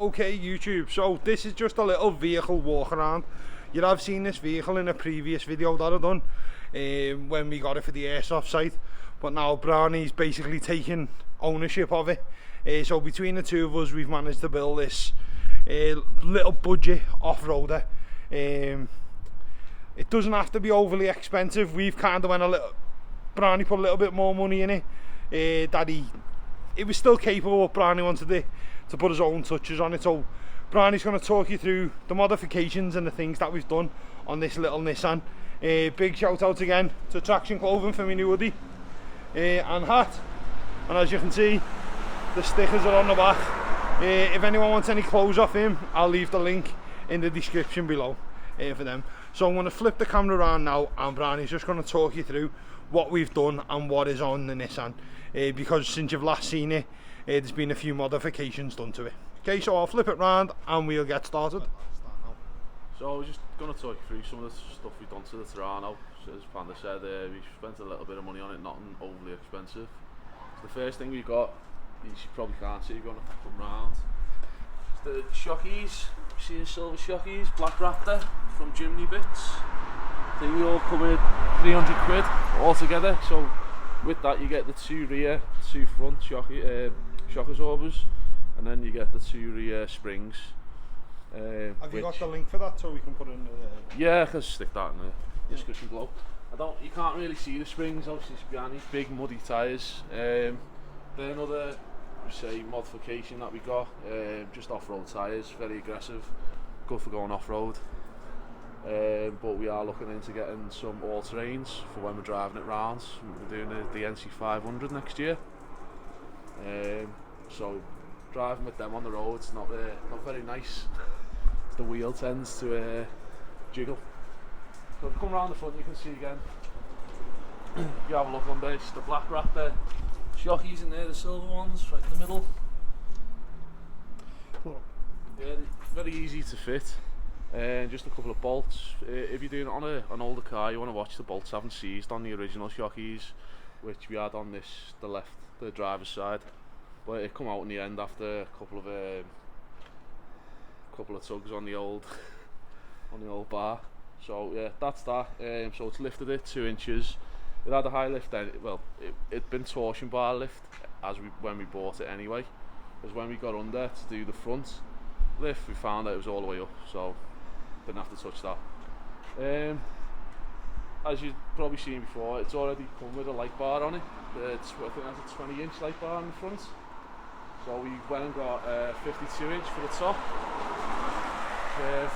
Okay YouTube, so this is just a little vehicle walk around. You have seen this vehicle in a previous video that I've done when we got it for the airsoft site, but now Brownie's basically taking ownership of it. So between the two of us we've managed to build this little budget off-roader. It doesn't have to be overly expensive. We've kind of went a little, Brownie put a little bit more money in it. It was still capable, but Brownie wanted it to put his own touches on it. So Brownie's going to talk you through the modifications and the things that we've done on this little Nissan. Big shout out again to Traction Clothing for my new hoodie and hat, and as you can see the stickers are on the back. If anyone wants any clothes off him, I'll leave the link in the description below for them. So I'm going to flip the camera around now and Brownie's just going to talk you through what we've done and what is on the Nissan, because since you've last seen it, there's been a few modifications done to it. Okay, so I'll flip it round and we'll get started. So I was just going to talk you through some of the stuff we've done to the Terrano. As Panda said, we spent a little bit of money on it, nothing overly expensive. So the first thing we got, you probably can't see, you're going to come round. It's the shockies, you see the silver shockies, black raptor from Jimny Bits. They all come with 300 quid altogether. So with that you get the two rear, two front shock absorbers, and then you get the two rear springs. Have you got the link for that so we can put it in the... Yeah, I can stick that in the description below. You can't really see the springs, obviously it's behind these big muddy tyres. Then another, say, modification that we got, just off-road tyres, very aggressive, good for going off-road. But we are looking into getting some all-terrains for when we're driving it round. We're doing the NC500 next year. So driving with them on the road, it's not very nice. The wheel tends to jiggle. So if you come around the front, you can see again. If you have a look on this, the black raptor shockies in there, the silver ones right in the middle. Yeah, very easy to fit. Just a couple of bolts. If you're doing it on an older car, you want to watch the bolts haven't seized on the original shockies, which we had on the driver's side. But it come out in the end after a couple of tugs on the old bar. So yeah, that's that. So it's lifted it 2 inches. It had a high lift then. Well, it'd been torsion bar lift when we bought it anyway. Because when we got under to do the front lift, we found that it was all the way up, so didn't have to touch that. As you've probably seen before, it's already come with a light bar on it. I think that's a 20-inch light bar in the front. So we went and got a 52-inch for the top. Curved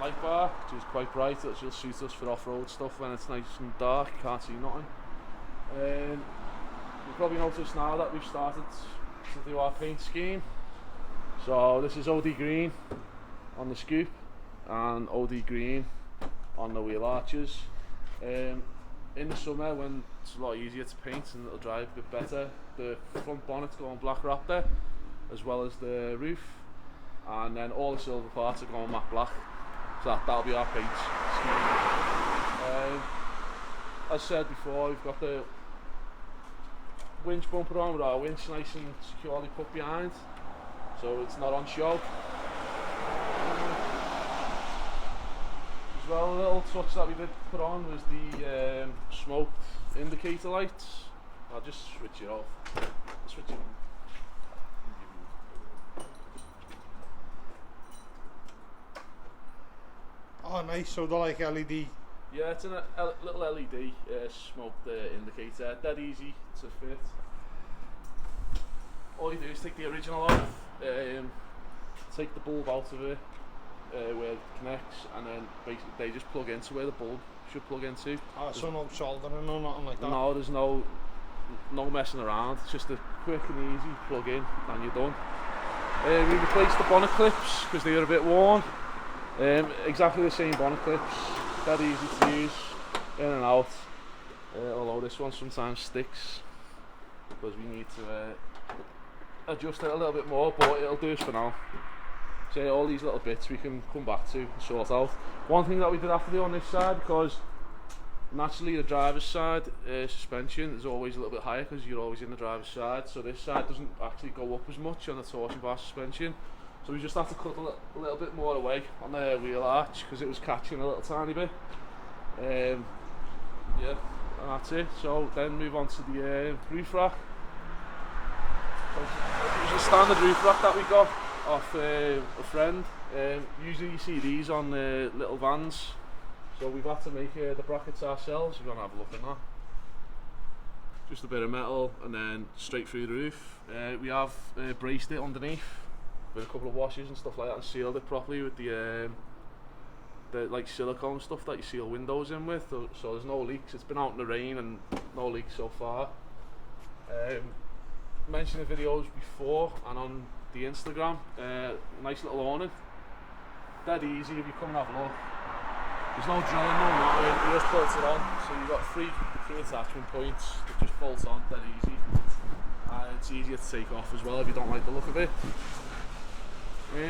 light bar, which is quite bright. It'll suit us for off-road stuff when it's nice and dark, you can't see nothing. You've probably noticed now that we've started to do our paint scheme. So this is OD green on the scoop and OD green on the wheel arches. In the summer, when it's a lot easier to paint and it'll drive a bit better, the front bonnet's going black raptor, as well as the roof, and then all the silver parts are going matte black. So that'll be our paint scheme. As said before, we've got the winch bumper on with our winch nice and securely put behind, so it's not on show. As well, a little touch that we did put on was the smoked indicator lights. I'll just switch it off. Switch it on. Oh nice, so they're like LED. Yeah, it's a little LED smoked indicator, dead easy to fit. All you do is take the original off, take the bulb out of it, where it connects, and then basically they just plug into where the bulb should plug into. Oh, so no soldering or nothing like that? No, there's no messing around. It's just a quick and easy plug in and you're done. We replaced the bonnet clips because they were a bit worn. Exactly the same bonnet clips, dead easy to use, in and out. Although this one sometimes sticks because we need to adjust it a little bit more, but it'll do us for now. So all these little bits we can come back to and sort out. One thing that we did have to do on this side, because naturally the driver's side suspension is always a little bit higher because you're always in the driver's side, so this side doesn't actually go up as much on the torsion bar suspension. So we just had to cut a little bit more away on the wheel arch because it was catching a little tiny bit. Yeah, and that's it. So then move on to the roof rack. So it was a standard roof rack that we got off a friend. Usually you see these on little vans. So we've had to make the brackets ourselves. We're going to have a look at that. Just a bit of metal and then straight through the roof. We have braced it underneath with a couple of washers and stuff like that and sealed it properly with the like silicone stuff that you seal windows in with, so there's no leaks. It's been out in the rain and no leaks so far. Mentioned the videos before and on the Instagram. Nice little awning. Dead easy if you come and have a look. There's no drilling, no nothing. You just bolt it on. So you've got three attachment points that just bolt on, dead easy. And it's easier to take off as well if you don't like the look of it.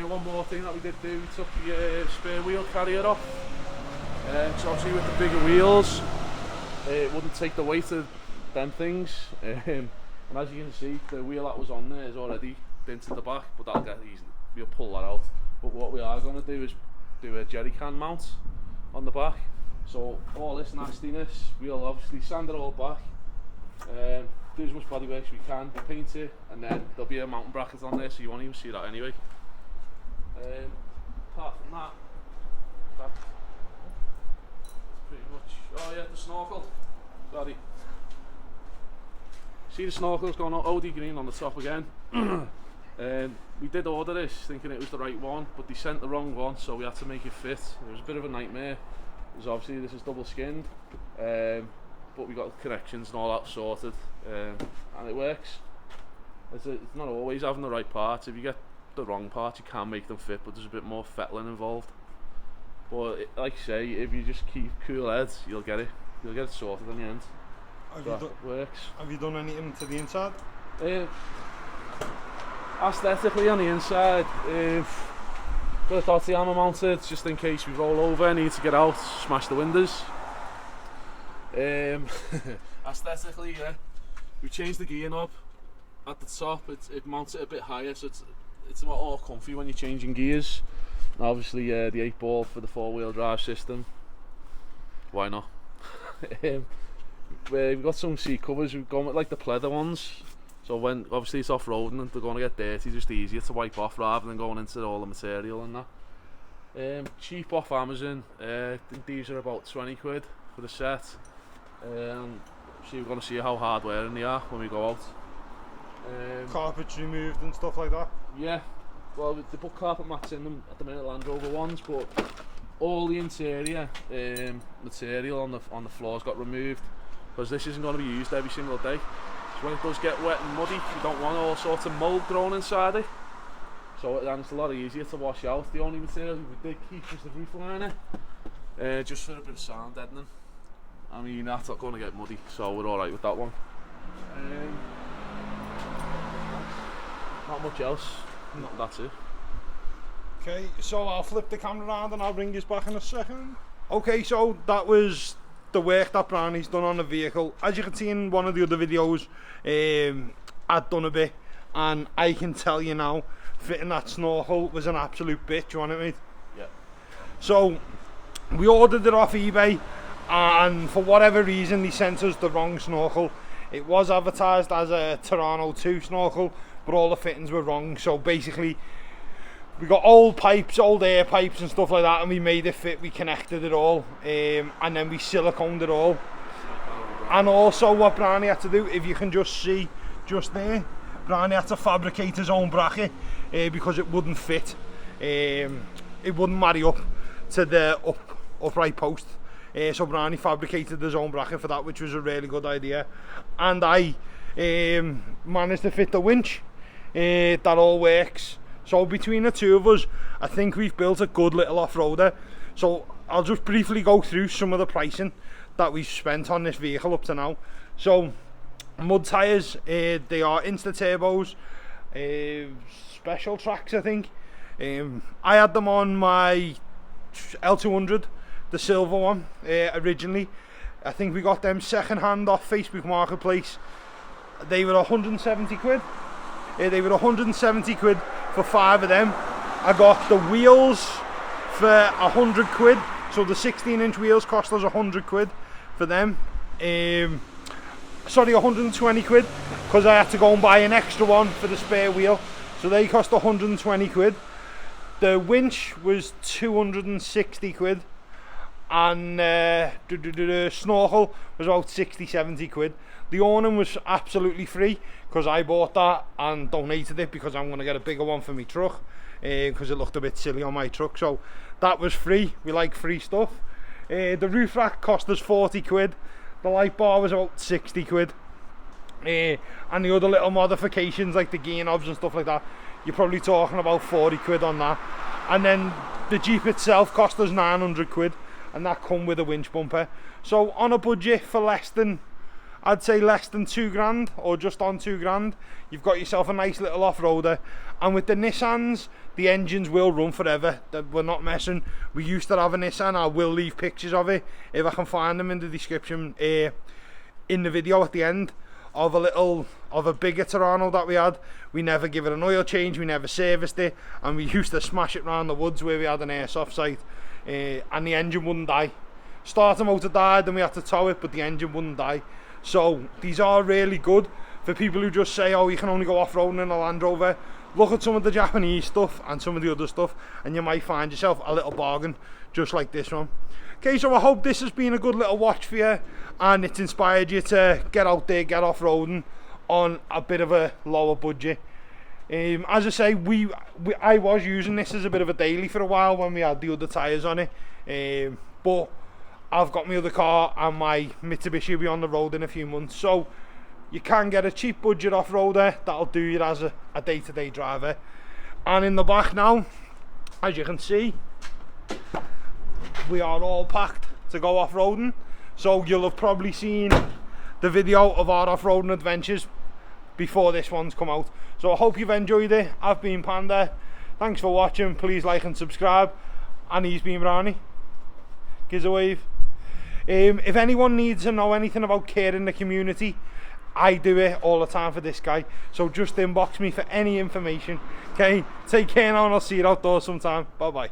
One more thing that we did do, we took the spare wheel carrier off. So obviously with the bigger wheels, it wouldn't take the weight of them things. And as you can see, the wheel that was on there is already bent to the back, but that'll get easy. We'll pull that out. But what we are going to do is do a jerry can mount on the back. So all this nastiness, we'll obviously sand it all back. Do as much body work as we can, paint it, and then there'll be a mountain bracket on there, so you won't even see that anyway. Apart from that's pretty much. Oh yeah, the snorkel. Sorry. See the snorkel's gone OD green on the top again. We did order this thinking it was the right one, but they sent the wrong one, so we had to make it fit. It was a bit of a nightmare, because obviously this is double skinned, but we got the connections and all that sorted, and it works. It's not always having the right parts. If you get the wrong parts, you can make them fit, but there's a bit more fettling involved. But like I say, if you just keep cool heads, you'll get it sorted in the end. Works. Have you done anything to the inside? Aesthetically on the inside, got a dotty hammer mounted just in case we roll over, need to get out, smash the windows. Aesthetically, yeah, we changed the gear knob at the top. It mounts it a bit higher, so it's a lot more comfy when you're changing gears. And obviously the 8-ball for the 4-wheel drive system. Why not? We've got some seat covers. We've gone with like the pleather ones. So when obviously it's off-roading and they're going to get dirty, just easier to wipe off rather than going into all the material and that. Cheap off Amazon. I think these are about 20 quid for the set. And we're going to see how hard wearing they are when we go out. Carpets removed and stuff like that? Yeah, well they put carpet mats in them at the minute, Land Rover ones, but all the interior material on the floors got removed, because this isn't going to be used every single day. So when it does get wet and muddy, you don't want all sorts of mould growing inside it. So and it's a lot easier to wash out. The only material we did keep was the roof liner, just for a bit of sound deadening. I mean, that's not going to get muddy, so we're alright with that one. Not much else. No. That's it. Okay, so I'll flip the camera around and I'll bring you back in a second. Okay, so that was the work that Brownie's done on the vehicle. As you can see in one of the other videos, I'd done a bit, and I can tell you now, fitting that snorkel was an absolute bitch, you want it, mate? Yeah. So we ordered it off eBay, and for whatever reason they sent us the wrong snorkel. It was advertised as a Terrano 2 snorkel, but all the fittings were wrong. So basically we got old pipes, old air pipes and stuff like that, and we made it fit. We connected it all, and then we siliconed it all. And also what Brownie had to do, if you can just see just there, Brownie had to fabricate his own bracket because it wouldn't fit. It wouldn't marry up to the upright post. So Brownie fabricated his own bracket for that, which was a really good idea. And I managed to fit the winch. That all works. So between the two of us, I think we've built a good little off-roader. So I'll just briefly go through some of the pricing that we've spent on this vehicle up to now. So mud tyres, they are Insta Turbos, special tracks I think. I had them on my L200, the silver one, originally. I think we got them second hand off Facebook Marketplace. They were 170 quid. They were 170 quid for 5 of them. I got the wheels for 100 quid. So the 16-inch wheels cost us 100 quid for them. Sorry, 120 quid, because I had to go and buy an extra one for the spare wheel. So they cost 120 quid. The winch was 260 quid. And the snorkel was about 60-70 quid. The awning was absolutely free, because I bought that and donated it because I'm going to get a bigger one for my truck, because it looked a bit silly on my truck. So that was free. We like free stuff. The roof rack cost us 40 quid. The light bar was about 60 quid. And the other little modifications like the gear knobs and stuff like that, you're probably talking about 40 quid on that. And then the Jeep itself cost us 900 quid, and that come with a winch bumper. So on a budget for less than, I'd say less than 2 grand, or just on 2 grand, you've got yourself a nice little off-roader. And with the Nissans, the engines will run forever. We're not messing. We used to have a Nissan. I will leave pictures of it if I can find them in the description, in the video at the end, of a bigger Terrano that we had. We never give it an oil change, we never serviced it, and we used to smash it around the woods where we had an airsoft site, and the engine wouldn't die. Starter motor died and we had to tow it, but the engine wouldn't die. So these are really good for people who just say, oh, you can only go off-roading in a Land Rover. Look at some of the Japanese stuff and some of the other stuff, and you might find yourself a little bargain just like this one. Okay, so I hope this has been a good little watch for you, and it's inspired you to get out there, get off-roading on a bit of a lower budget. As I say, I was using this as a bit of a daily for a while when we had the other tyres on it, but I've got my other car and my Mitsubishi will be on the road in a few months, so you can get a cheap budget off-roader that'll do you as a day-to-day driver. And in the back now, as you can see, we are all packed to go off-roading. So you'll have probably seen the video of our off-roading adventures before this one's come out. So I hope you've enjoyed it. I've been Panda. Thanks for watching. Please like and subscribe. And he's been Rani. Gives a wave. If anyone needs to know anything about care in the community, I do it all the time for this guy. So just inbox me for any information. Okay, take care now, and I'll see you outdoors sometime. Bye bye.